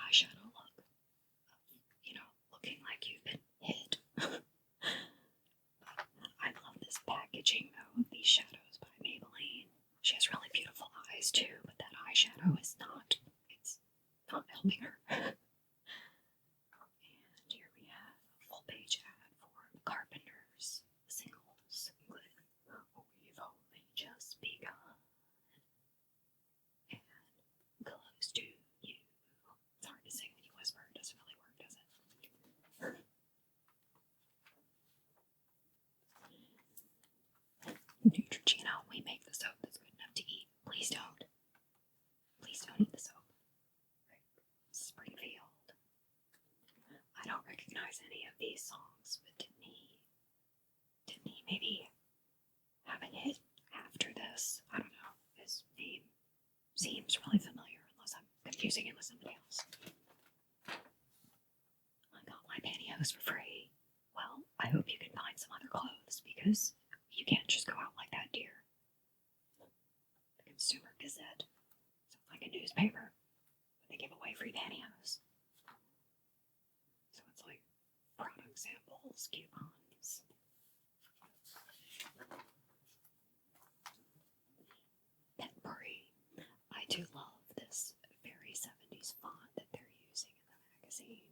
eyeshadow look. Looking like you've been hit. I love this packaging, though, of these shadows by Maybelline. She has really beautiful eyes, too, but that eyeshadow is not. It's not helping her. And here we have a full-page ad for Carpenter's singles, including We've Only Just Begun and Close to You. It's hard to sing when you whisper. It doesn't really work, does it? Neutrogena, we make the soap that's good enough to eat. Please don't. Please don't eat the soap. Right. Springfield. I don't recognize any of these songs, but didn't he maybe have a hit after this? I don't know. His name seems really familiar unless I'm confusing him with somebody else. I got my pantyhose for free. Well, I hope you can find some other clothes because you can't just go out like that, dear. The Consumer Gazette sounds like a newspaper, but they give away free pantyhose. So it's like product samples, coupons. Petbury. I do love this very 70s font that they're using in the magazine.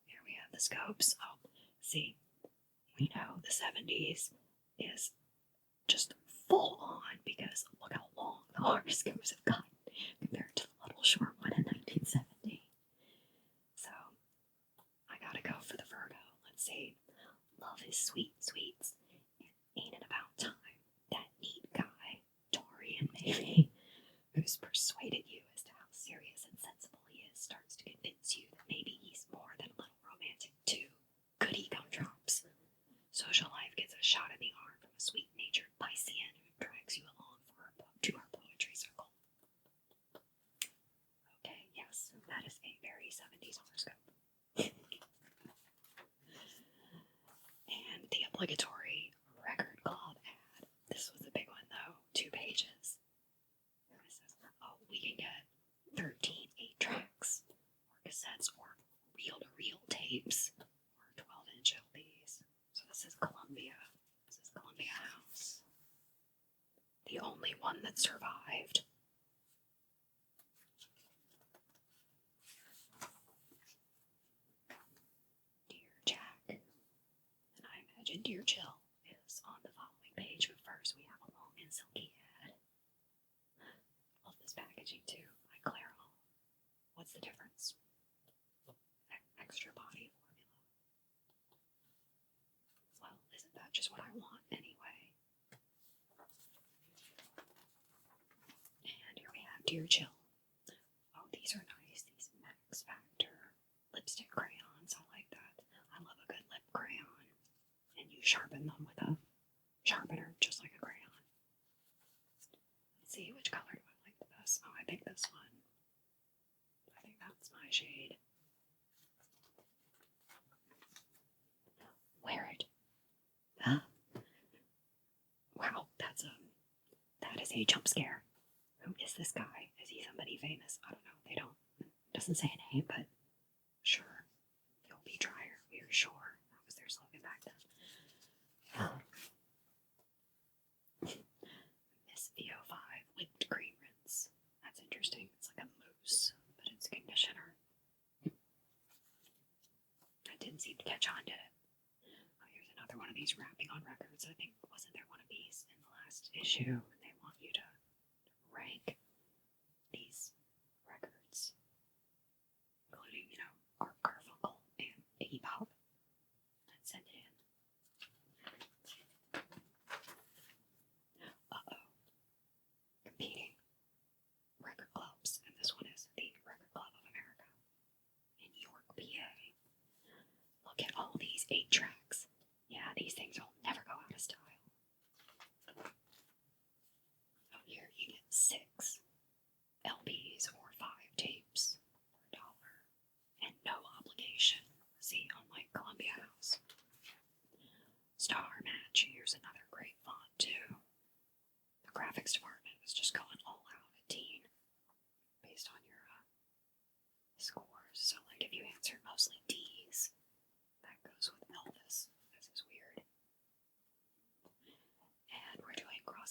Here we have the scopes. See, we know the 70s is just full on because look how long the horoscopes have gotten compared to the little short one in 1970. So, I gotta go for the Virgo. Let's see. Love is sweet, sweets. Ain't it about time? That neat guy, Dorian maybe, who's persuaded you as to how serious and sensible he is, starts to convince you that maybe he's more than a little romantic too. Goody gumdrops. Social life gets a shot in the arm from a sweet-natured Piscean who drags you along to our poetry circle. Okay, yes, that is a very 70s horoscope. And the obligatory record club ad. This was a big one, though. 2 pages. It says, we can get 13 8-tracks, or cassettes, or reel-to-reel tapes, or 12-inch LPs. So this is Columbia. This is Columbia House. The only one that survived. Dear Jack. And I imagine Dear Jill is on the following page, but first we have a long and silky ad. Love this packaging too. Like Clairol. What's the difference? Extra body formula. Well, isn't that just what I want anyway? And here we have Dear Jill. Oh, these are nice. These Max Factor lipstick crayons. I like that. I love a good lip crayon. And you sharpen them with a sharpener, just like a crayon. Let's see, which color do I like the best? Oh, I think this one. I think that's my shade. Wear it. Wow, that is a jump scare. Who is this guy? Is he somebody famous? I don't know. Doesn't say a name, but sure. You'll be drier. We're sure. That was their slogan back then. Miss VO5 whipped cream rinse. That's interesting. It's like a mousse, but it's conditioner. That didn't seem to catch on, did it? Oh, here's another one of these wrapping on records. I think, wasn't there one of these in the last issue? And they want you to rank these records, including, Art Garfunkel and Iggy Pop. Let's send it in. Competing record clubs, and this one is the Record Club of America in York, PA. Look at all these 8-tracks. Yeah, these things will never go out of style. Oh, here you get 6 LPs or 5 tapes for $1 and no obligation. See, unlike Columbia House. Star Match, here's another great font too. The graphics department was just going all out at teen.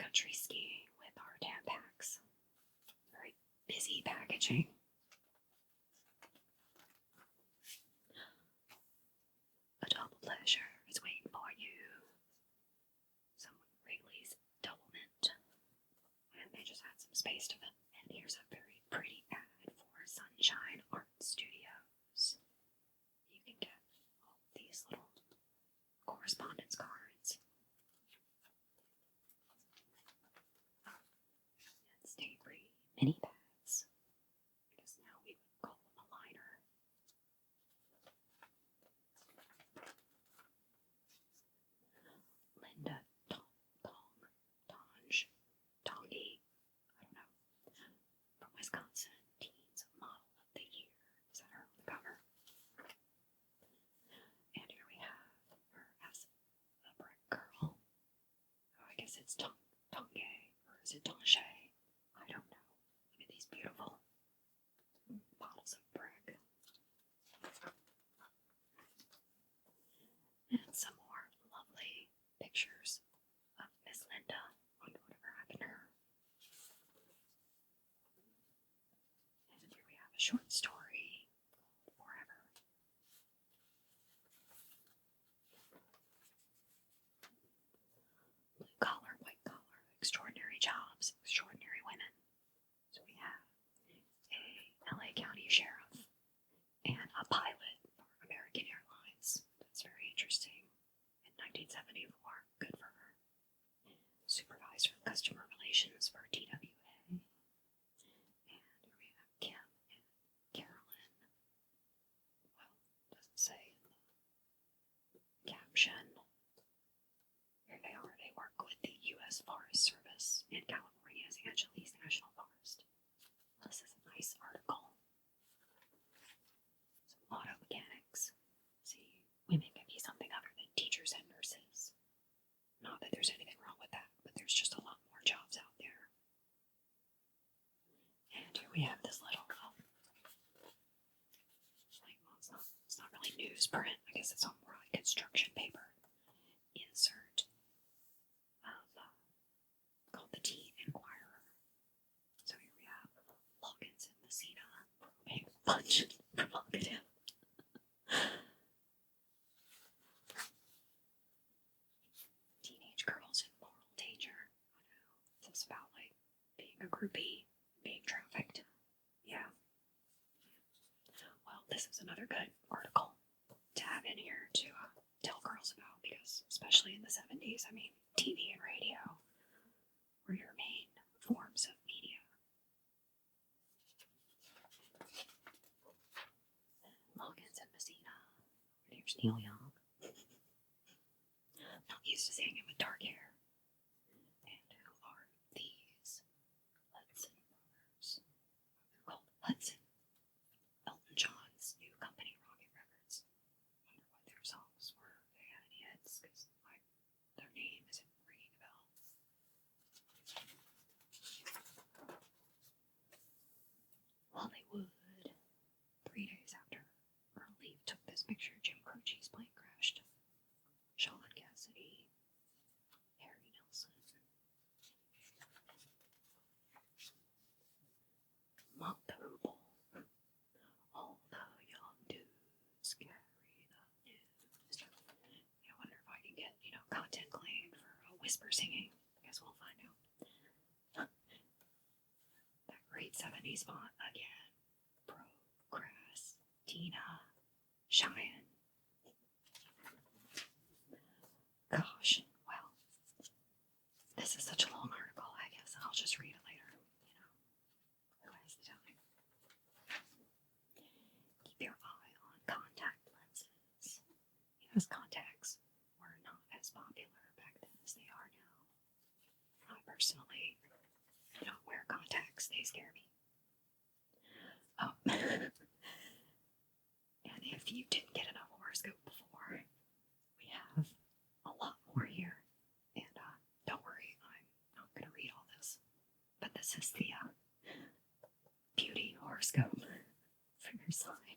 cross-country skiing with our Tampax. Very busy packaging. A double pleasure is waiting for you. Some Wrigley's Double Mint. And they just had some space to them. And here's a very pretty ad for Sunshine Art Studios. You can get all these little correspondence cards. And stay-free mini pads. I guess now we would call them a liner. Linda Tonge, I don't know, from Wisconsin, Teens Model of the Year. Is that her on the cover? And here we have her as a brick girl. Oh, I guess it's Tonge, or is it Tonge? I don't know. Look at these beautiful bottles of brick. And some more lovely pictures of Miss Linda. Wonder whatever happened to her. And here we have a short story, Forever. Blue collar, white collar, extraordinary jobs, extraordinary women. So we have a LA County Sheriff and a pilot for American Airlines. That's very interesting. In 1974, good for her. Supervisor of Customer Relations for TWA. And here we have Kim and Carolyn. Well, doesn't say in the caption. Here they are. They work with the U.S. Forest Service in California's Angeles National Forest. This is a nice article. Some auto mechanics. See, women can be something other than teachers and nurses. Not that there's anything wrong with that, but there's just a lot more jobs out there. And here we have this little, it's not really newsprint. I guess it's on more like construction paper insert of called the Teen Inquirer. So here we have Loggins and Messina, a bunch of provocative. Teenage girls in moral danger. I know. It's about like being a groupie, being trafficked. Yeah. Well, this is another good article to have in here to tell girls about because, especially in the 70s, I mean, TV and radio were your main forms of media. Loggins and Messina. Here's Neil Young. Not used to seeing him with dark hair. And who are these Hudson brothers? They're called Hudson. Elton John's new company, Rocket Records. I wonder what their songs were. They had any hits because their name isn't ringing a bell. Hollywood. 3 days after Earl Leaf took this picture, Jim Croce's plane crashed. Sean Cassidy, Harry Nelson, Monk the Hoople. All the young dudes carry the news. I wonder if I can get, content claimed for whisper singing. I guess we'll find out. That great 70s font again. Procrastina. Cheyenne. Gosh, well, this is such a long article, I guess I'll just read it later, who has the time? Keep your eye on contact lenses. Because contacts were not as popular back then as they are now. I personally don't wear contacts, they scare me. Oh. And if you didn't get enough horoscope before, we have a lot more here. And don't worry, I'm not going to read all this. But this is the beauty horoscope for your sign.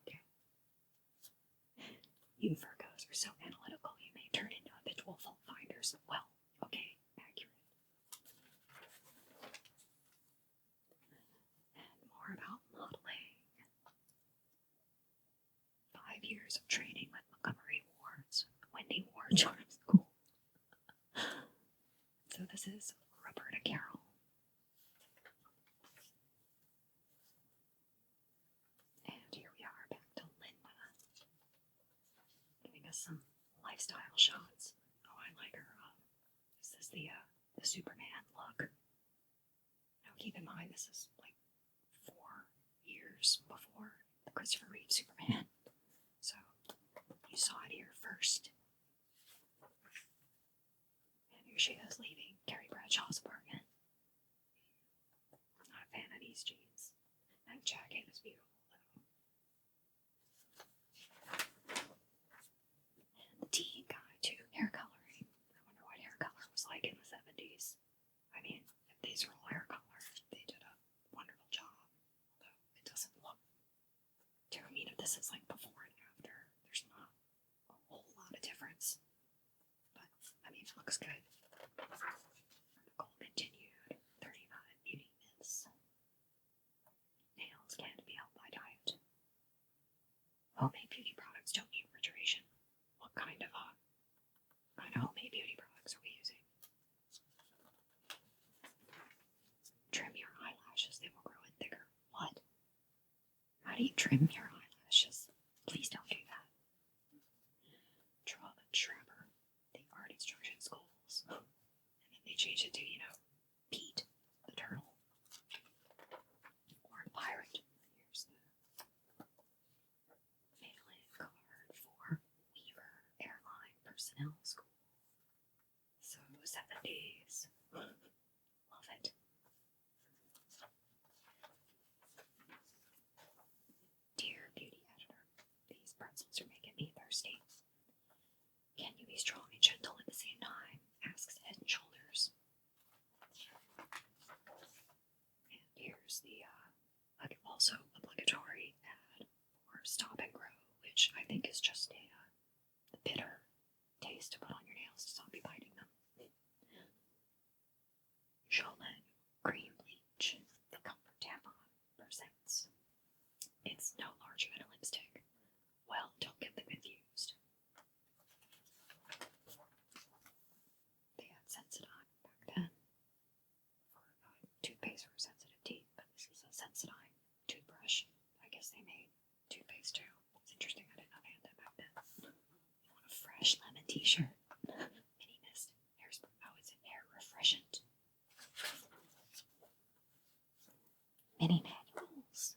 Okay. You Virgos are so analytical, you may turn into habitual fault finders. Well, okay, lifestyle shots. Oh, I like her. This is the Superman look. Now keep in mind this is like 4 years before the Christopher Reeve Superman. So you saw it here first. And here she is leaving Carrie Bradshaw's apartment. I'm not a fan of these jeans. That jacket is beautiful though. And the teen guy too, hair coloring. I wonder what hair color was like in the 70s. I mean, if these are all hair color, they did a wonderful job. Although it doesn't look to me if this is like before and after. There's not a whole lot of difference. But I mean it looks good. Article continued. 35 beauty myths. Nails can't be helped by diet. Homemade beauty products don't need refrigeration. What kind of homemade beauty products are we using? Trim your eyelashes, they will grow in thicker. What? How do you trim your eyelashes? Please don't do that. Draw the Trapper, the art instruction schools. And then they changed it to, Pete, the turtle. Or the pirate. Here's the mail-in card for Weaver Airline Personnel School. So 70s. Love it. Dear beauty editor, these pretzels are making me thirsty. Can you be strong and gentle at the same time? Asks Head and Shoulders. And here's the also obligatory ad for Stop and Grow, which I think is just the bitter taste to put on your nails to stop you biting them. Jolene Cream Bleach, the Comfort Tampon presents. It's no larger than a lipstick. Well, don't get them confused. They had Sensodyne back then for toothpaste for sensitive teeth, but this is a Sensodyne toothbrush. I guess they made toothpaste too. It's interesting, I did not have that back then. You want a fresh lemon t-shirt? Mini Mist. It's an air refreshant. Mini manuals.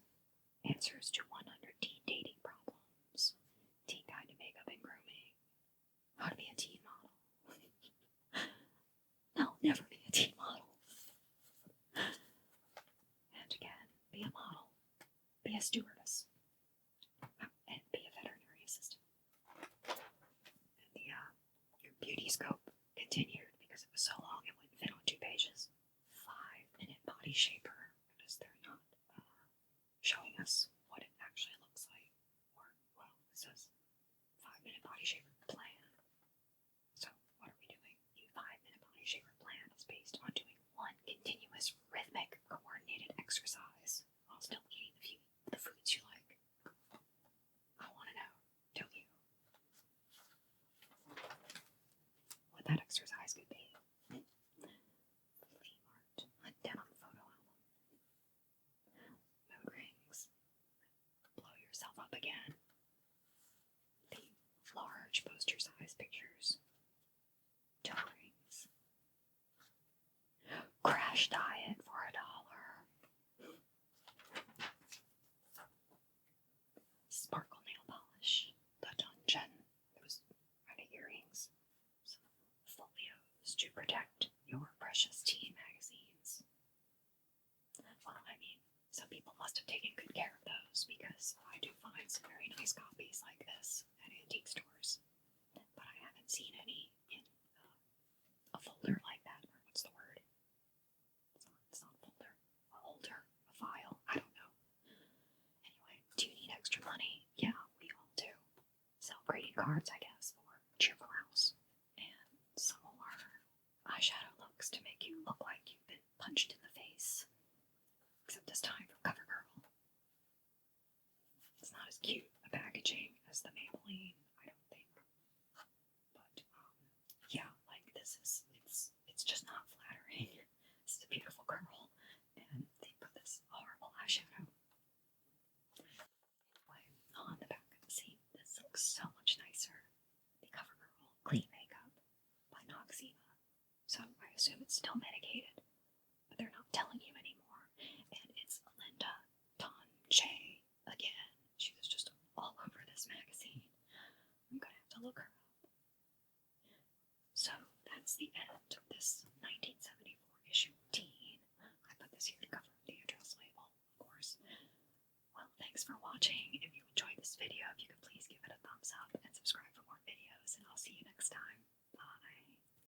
Answers to 100 teen dating problems. Teen guide to makeup and grooming. How to be a teen model. No, never be a teen model. And again, be a model. Be a stewardess. And be a veterinary assistant. And the your beauty scope continued because it was so long it wouldn't fit on 2 pages. 5-minute body shaper. Notice they're not showing us what it actually looks like. Or, well, it says 5-minute body shaper plan. So, what are we doing? The 5-minute body shaper plan is based on doing one continuous rhythmic coordinated exercise while still eating the foods you like. I want to know, don't you? What that exercise could be. Flea art, a denim photo album. Mood rings. Blow yourself up again. The large poster size pictures. Toe rings. Crash diet for $1. Sparkle nail polish. Linda Tonge. Those kind of earrings. Some folios to protect your precious teen magazines. Well, I mean, some people must have taken good care of those because I do find some very nice copies like this at antique stores. But I haven't seen any in a folder like that. Or what's the word? It's not a folder. A holder. A file. I don't know. Anyway, do you need extra money? Yeah, we all do. Sell greeting cards, I guess, for Cheerful House. And some more eyeshadow looks to make you look like you've been punched in the face. Except this time from CoverGirl. It's not as cute a packaging as the Maybelline, I don't think. But, yeah, like this is, it's just not flattering. This is a beautiful girl. And they put this horrible eyeshadow. Anyway, on the back of the seat, this looks so much nicer. The CoverGirl assume it's still medicated, but they're not telling you anymore. And it's Linda Tonge again. She was just all over this magazine. I'm gonna have to look her up. So that's the end of this 1974 issue Teen. I put this here to cover the address label, of course. Well, thanks for watching. If you enjoyed this video, if you could please give it a thumbs up and subscribe for more videos, and I'll see you next time.